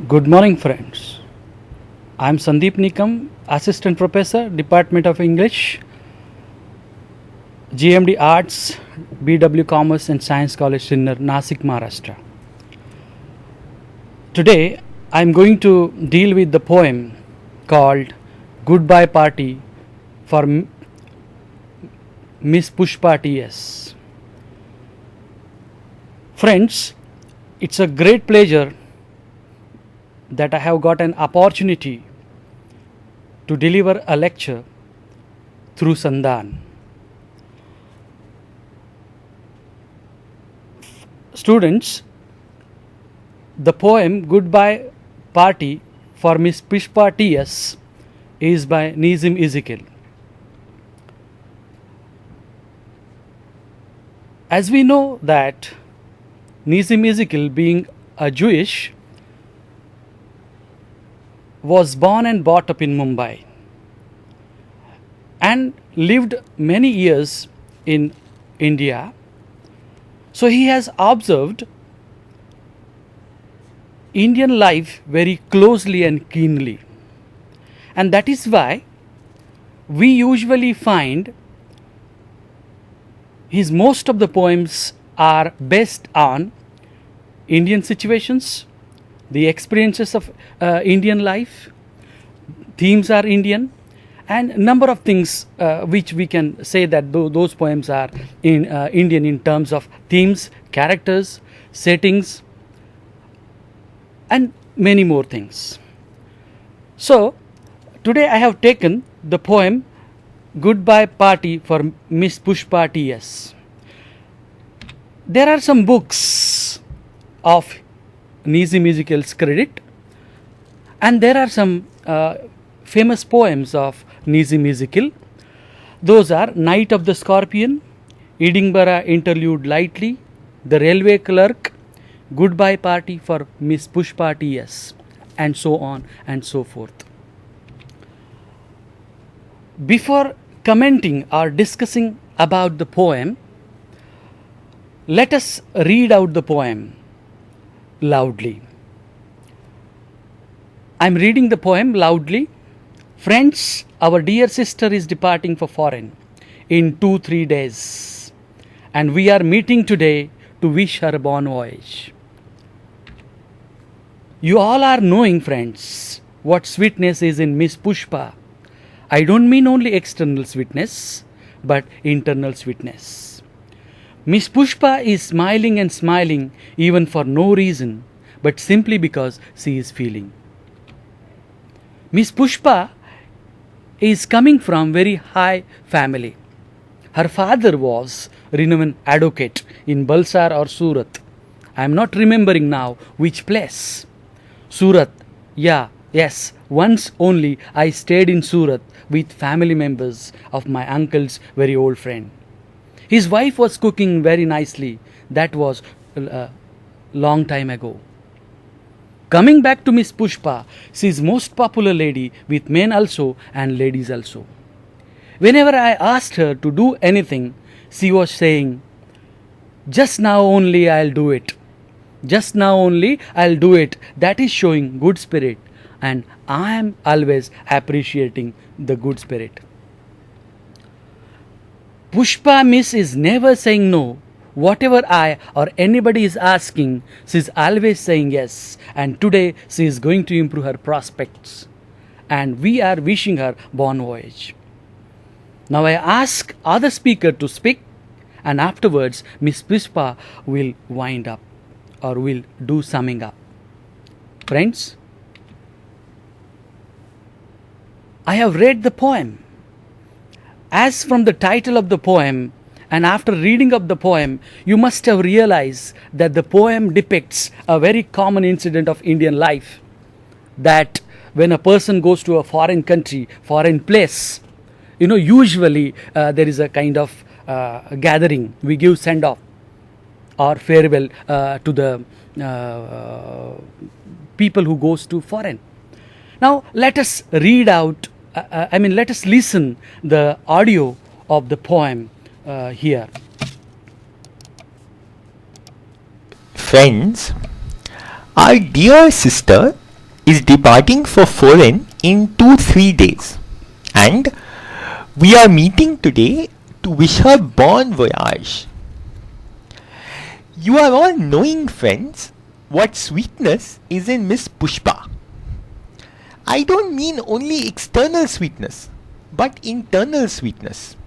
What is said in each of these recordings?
Good morning, friends. I am Sandeep Nikam, Assistant Professor, Department of English, GMD Arts, BW Commerce and Science College, Sinnar, Nasik, Maharashtra. Today, I am going to deal with the poem called Goodbye Party for Miss Pushpa T.S. Friends, it's a great pleasure that I have got an opportunity to deliver a lecture through Sandan. Students, the poem Goodbye Party for Miss Pushpa T.S. is by Nizam Ezekiel. As we know that Nizam Ezekiel, being a Jewish, was born and brought up in Mumbai and lived many years in India. So he has observed Indian life very closely and keenly. And that is why we usually find his most of the poems are based on Indian situations, the experiences of Indian life, themes are Indian, and number of things which we can say that those poems are in Indian in terms of themes, characters, settings, and many more things. So today I have taken the poem Goodbye Party for Miss Pushpa T.S. There are some books of Nizam Ezekiel's credit, and there are some famous poems of Nizam Ezekiel. Those are Night of the Scorpion, Edinburgh Interlude Lightly, The Railway Clerk, Goodbye Party for Miss Pushpa T.S., and so on and so forth. Before commenting or discussing about the poem, let us read out the poem loudly. I am reading the poem loudly. Friends, our dear sister is departing for foreign in 2-3 days, and we are meeting today to wish her a bon voyage. You all are knowing, friends, what sweetness is in Miss Pushpa. I don't mean only external sweetness, but internal sweetness. Miss Pushpa is smiling and smiling even for no reason, but simply because she is feeling. Miss Pushpa is coming from very high family. Her father was renowned advocate in Balsar or Surat. I am not remembering now which place. Surat, yes, once only I stayed in Surat with family members of my uncle's very old friend. His wife was cooking very nicely. That was a long time ago. Coming back to Miss Pushpa, she is most popular lady with men also and ladies also. Whenever I asked her to do anything, she was saying, just now only I'll do it. Just now only I'll do it. That is showing good spirit, and I am always appreciating the good spirit. Pushpa Miss is never saying no. Whatever I or anybody is asking, she is always saying yes. And today she is going to improve her prospects. And we are wishing her bon voyage. Now I ask other speaker to speak, and afterwards Miss Pushpa will wind up or will do summing up. Friends, I have read the poem. As from the title of the poem, and after reading of the poem, you must have realized that the poem depicts a very common incident of Indian life. That when a person goes to a foreign country, foreign place, usually there is a kind of gathering. We give send-off or farewell to the people who goes to foreign. Now let us read out, let us listen the audio of the poem here. Friends, Our dear sister is departing for foreign in 2-3 days, and we are meeting today to wish her bon voyage. You are all knowing, friends, what sweetness is in Miss Pushpa. I don't mean only external sweetness, but internal sweetness.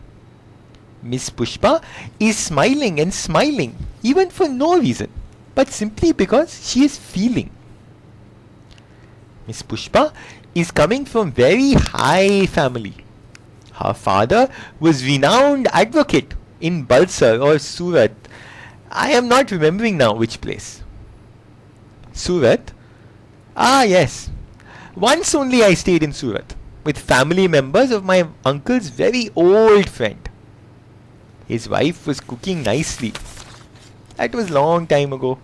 Miss Pushpa is smiling and smiling, even for no reason, but simply because she is feeling. Miss Pushpa is coming from very high family. Her father was renowned advocate in Balsar or Surat. I am not remembering now which place. Surat? Ah, yes. Once only I stayed in Surat with family members of my uncle's very old friend. His wife was cooking nicely. That was long time ago.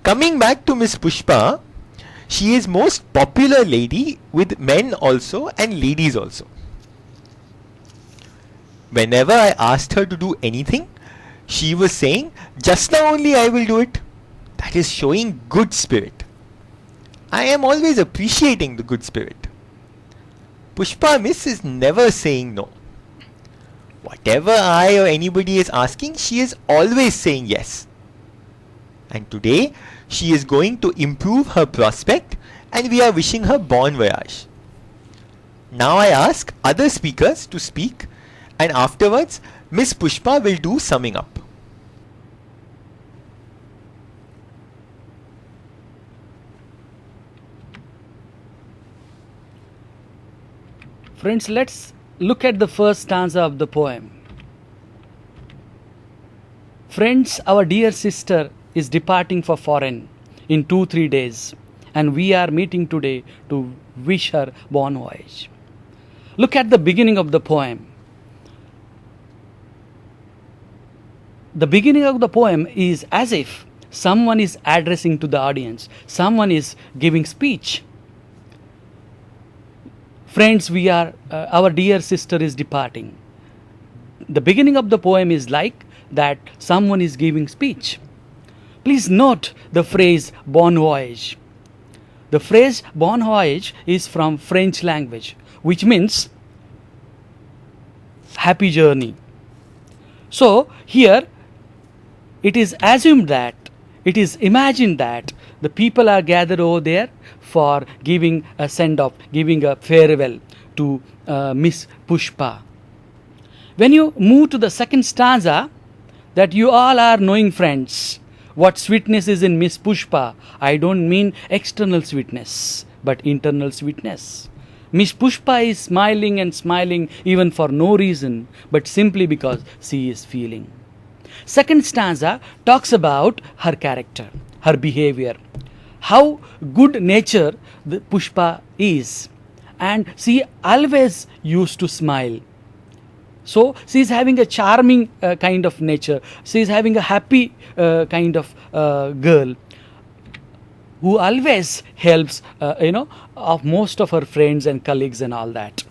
Coming back to Miss Pushpa, she is most popular lady with men also and ladies also. Whenever I asked her to do anything, she was saying, just now only I will do it. That is showing good spirit. I am always appreciating the good spirit. Pushpa Miss is never saying no. Whatever I or anybody is asking, she is always saying yes. And today, she is going to improve her prospect and we are wishing her bon voyage. Now I ask other speakers to speak and afterwards, Miss Pushpa will do summing up. Friends, let's look at the first stanza of the poem. Friends, our dear sister is departing for foreign in 2-3 days, and we are meeting today to wish her bon voyage. Look at the beginning of the poem. The beginning of the poem is as if someone is addressing to the audience, someone is giving speech. Friends, our dear sister is departing. The beginning of the poem is like that someone is giving speech. Please note the phrase bon voyage. The phrase bon voyage is from French language, which means happy journey. So here it is assumed that, it is imagined that the people are gathered over there for giving a send-off, giving a farewell to Miss Pushpa. When you move to the second stanza, that you all are knowing, friends, what sweetness is in Miss Pushpa. I don't mean external sweetness, but internal sweetness. Miss Pushpa is smiling and smiling even for no reason, but simply because she is feeling. Second stanza talks about her character, her behavior, how good nature the Pushpa is, and she always used to smile. So she is having a charming kind of nature. She is having a happy kind of girl who always helps, of most of her friends and colleagues and all that.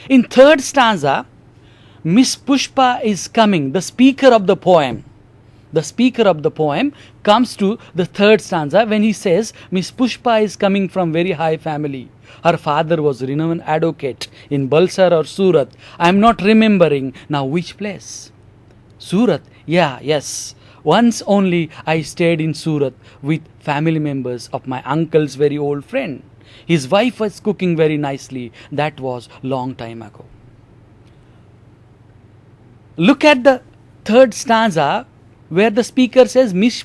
In third stanza, Miss Pushpa is coming, the speaker of the poem. The speaker of the poem comes to the third stanza when he says, Miss Pushpa is coming from very high family. Her father was renowned advocate in Balsar or Surat. I am not remembering now which place. Surat, yes. Once only I stayed in Surat with family members of my uncle's very old friend. His wife was cooking very nicely. That was long time ago. Look at the third stanza where the speaker says Miss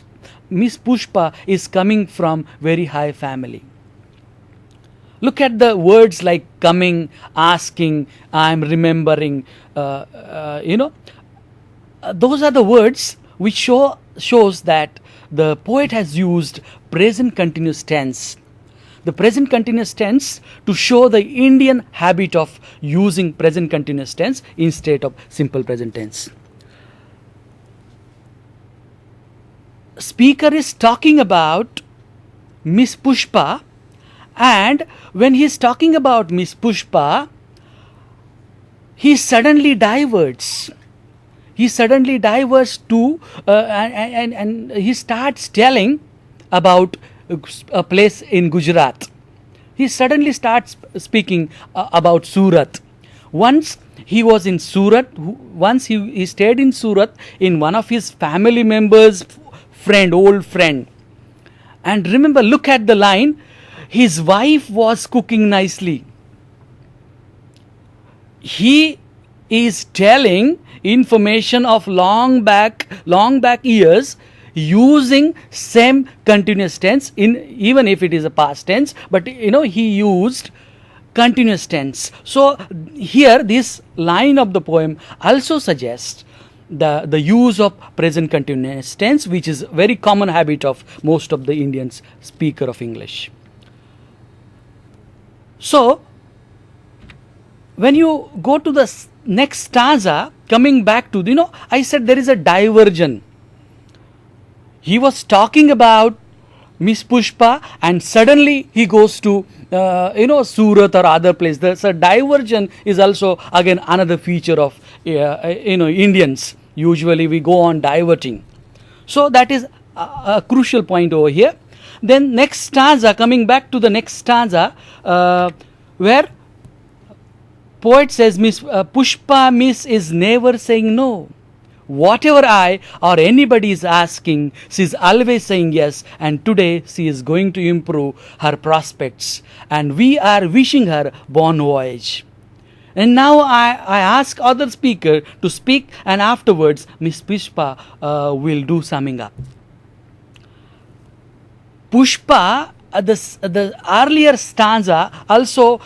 Pushpa is coming from very high family. Look at the words like coming, asking, I am remembering. Those are the words which shows that the poet has used present continuous tense. The present continuous tense to show the Indian habit of using present continuous tense instead of simple present tense. Speaker is talking about Miss Pushpa, and when he is talking about Miss Pushpa, he suddenly diverts. To and he starts telling about a place in Gujarat. He suddenly starts speaking about Surat. Once he was in Surat, once he stayed in Surat in one of his family members' friend, old friend. And remember, look at the line, his wife was cooking nicely. He is telling information of long back years using same continuous tense, in even if it is a past tense, but he used continuous tense. So here this line of the poem also suggests the use of present continuous tense, which is very common habit of most of the Indians speaker of English. So when you go to the next stanza, coming back to I said there is a diversion. He was talking about Miss Pushpa and suddenly he goes to Surat or other place. So diversion is also again another feature of Indians. Usually we go on diverting. So that is a crucial point over here. Then next stanza, coming back to the next stanza, where poet says Miss Pushpa Miss is never saying no. Whatever I or anybody is asking, she is always saying yes, and today she is going to improve her prospects, and we are wishing her bon voyage. And now I ask other speaker to speak, and afterwards Miss Pushpa will do summing up. Pushpa, the earlier stanza also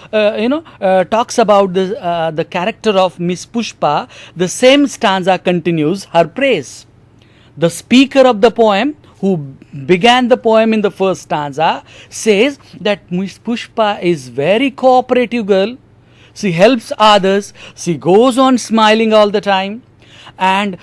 talks about the character of Miss Pushpa. The same stanza continues her praise. The speaker of the poem, who began the poem in the first stanza, says that Miss Pushpa is very cooperative girl. She helps others. She goes on smiling all the time, and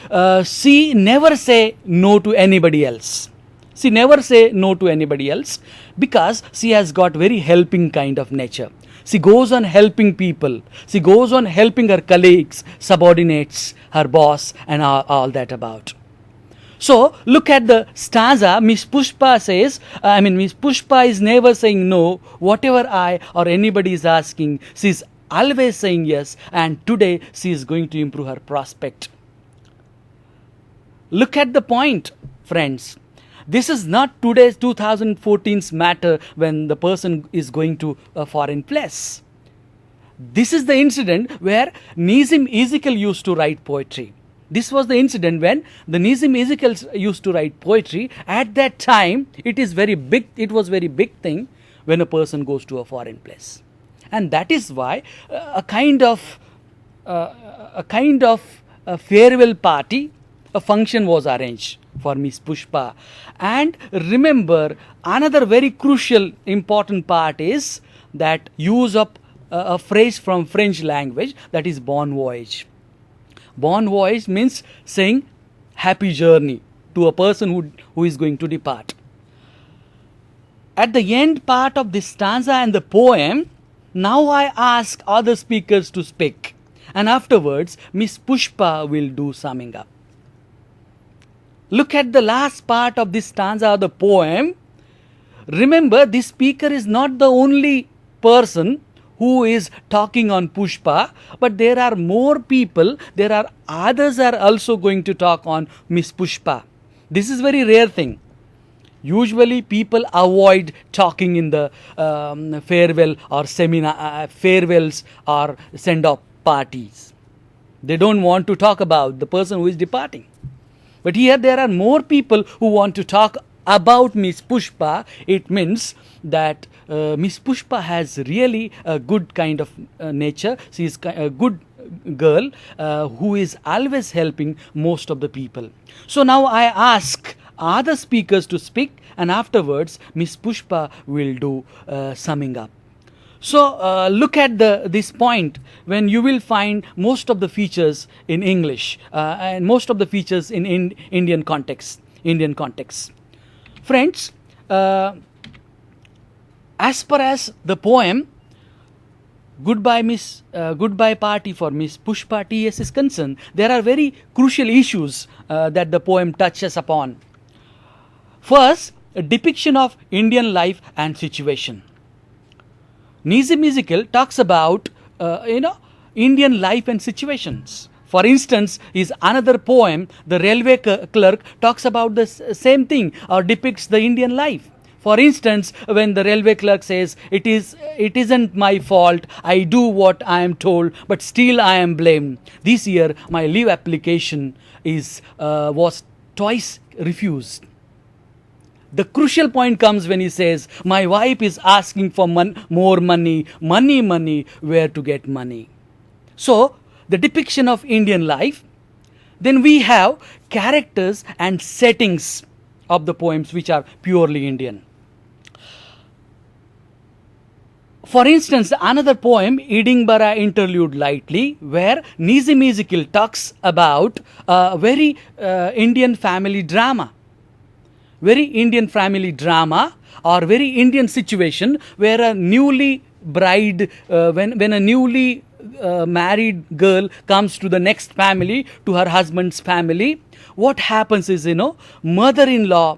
she never say no to anybody else. She never say no to anybody else because she has got very helping kind of nature. She goes on helping people. She goes on helping her colleagues, subordinates, her boss, and all that about. So look at the stanza. Miss Pushpa says, Miss Pushpa is never saying no. Whatever I or anybody is asking, she is always saying yes, and today she is going to improve her prospect. Look at the point, friends. This is not today's 2014's matter when the person is going to a foreign place. This is the incident where Nizam Ezekiel used to write poetry. This was the incident when the Nizam Ezekiel used to write poetry. At that time, it was very big thing when a person goes to a foreign place. And that is why a kind of farewell party, a function was arranged for Miss Pushpa. And remember, another very crucial important part is that use of a phrase from French language, that is bon voyage. Bon voyage means saying happy journey to a person who is going to depart. At the end part of this stanza and the poem, now I ask other speakers to speak, and afterwards Miss Pushpa will do summing up. Look at the last part of this stanza of the poem. Remember, this speaker is not the only person who is talking on Pushpa, but there are more people, others are also going to talk on Miss Pushpa. This is very rare thing. Usually people avoid talking in the farewell or seminar, farewells or send-off parties. They don't want to talk about the person who is departing. But here there are more people who want to talk about Miss Pushpa. It means that Miss Pushpa has really a good kind of nature. She is a good girl who is always helping most of the people. So now I ask other speakers to speak, and afterwards Miss Pushpa will do summing up. So look at this point when you will find most of the features in English and most of the features in Indian context. Friends, as far as the poem Goodbye Party for Miss Pushpa T.S. is concerned, there are very crucial issues that the poem touches upon. First, a depiction of Indian life and situation. Nizam musical talks about Indian life and situations. For instance, is another poem. The railway clerk talks about the same thing or depicts the Indian life. For instance, when the railway clerk says, it isn't my fault, I do what I am told, but still I am blamed. This year, my leave application was twice refused. The crucial point comes when he says, my wife is asking for more money, where to get money. So, the depiction of Indian life. Then we have characters and settings of the poems which are purely Indian. For instance, another poem, Edinburgh Interlude Lightly, where Nizam Ezekiel talks about a very Indian family drama. Very Indian family drama or very Indian situation where a newly bride, when a newly married girl comes to the next family, to her husband's family, what happens is, mother-in-law,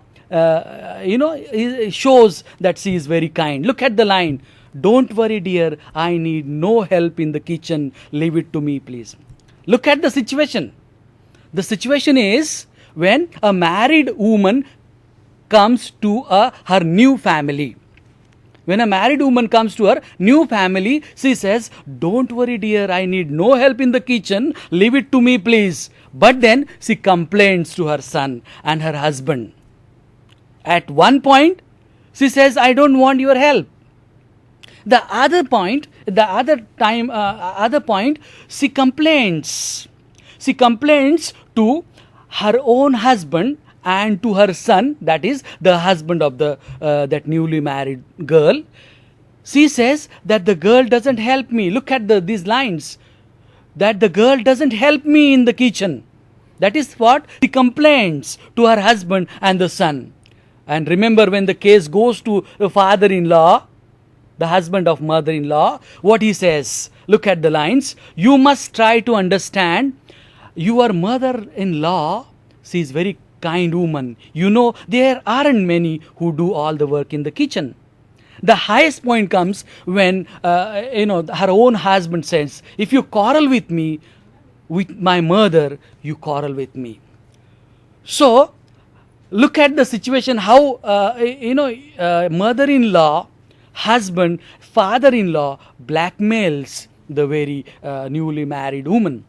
shows that she is very kind. Look at the line. Don't worry, dear, I need no help in the kitchen. Leave it to me, please. Look at the situation. The situation is when a married woman comes to her new family. When a married woman comes to her new family, she says, don't worry, dear, I need no help in the kitchen. Leave it to me, please. But then she complains to her son and her husband. At one point, she says, I don't want your help. The other point, she complains. She complains to her own husband and to her son, that is the husband of that newly married girl. She says that the girl doesn't help me. Look at these lines. That the girl doesn't help me in the kitchen. That is what she complains to her husband and the son. And remember, when the case goes to the father-in-law, the husband of mother-in-law, what he says, look at the lines. You must try to understand your mother-in-law, she is very kind woman. There aren't many who do all the work in the kitchen. The highest point comes when, her own husband says, if you quarrel with me, with my mother, you quarrel with me. So, look at the situation, how, mother-in-law, husband, father-in-law blackmails the very newly married woman.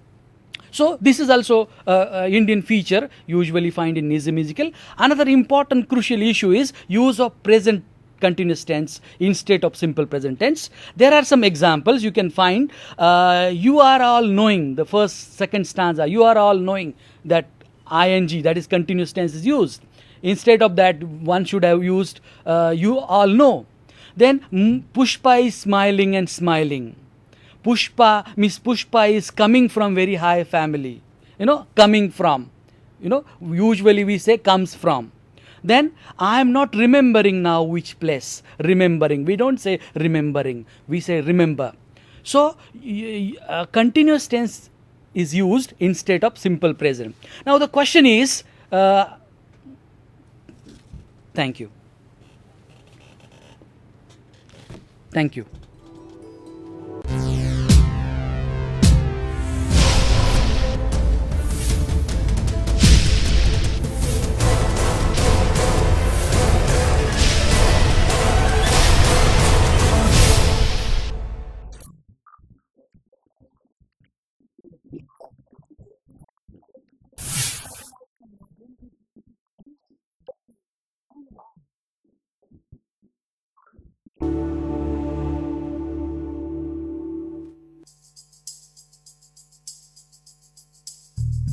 So this is also an Indian feature usually find in Nizam musical. Another important crucial issue is use of present continuous tense instead of simple present tense. There are some examples you can find. You are all knowing, the second stanza, you are all knowing that ing, that is continuous tense, is used. Instead of that, one should have used you all know. Then Pushpa is smiling and smiling. Miss Pushpa is coming from very high family. Coming from. Usually we say comes from. Then I am not remembering now which place. Remembering. We don't say remembering. We say remember. So continuous tense is used instead of simple present. Now the question is, thank you. Thank you.